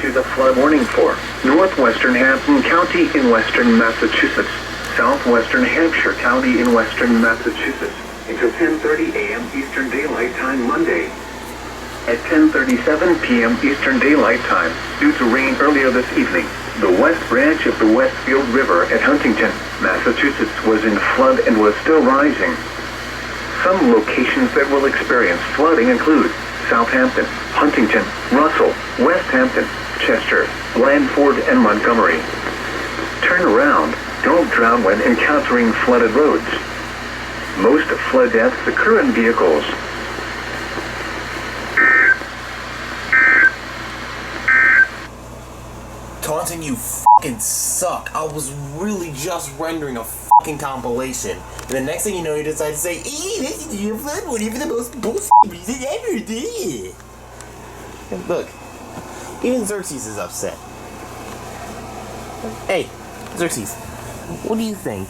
issues a flood warning for northwestern Hampton County in western Massachusetts, southwestern Hampshire County in western Massachusetts, until 10:30 a.m. Eastern Daylight Time Monday. At 10:37 p.m. Eastern Daylight Time, due to rain earlier this evening, the west branch of the Westfield River at Huntington, Massachusetts was in flood and was still rising. Some locations that will experience flooding include Southampton, Huntington, Russell, West Hampton, Chester, Blandford, and Montgomery. Turn around. Don't drown when encountering flooded roads. Most flood deaths occur in vehicles. Taunton, you fucking suck. I was really just rendering a fucking compilation. And the next thing you know, you decide to say, this is your flood warning for the most bullshit reason ever, did. And look, even Xerxes is upset. Hey, Xerxes, what do you think?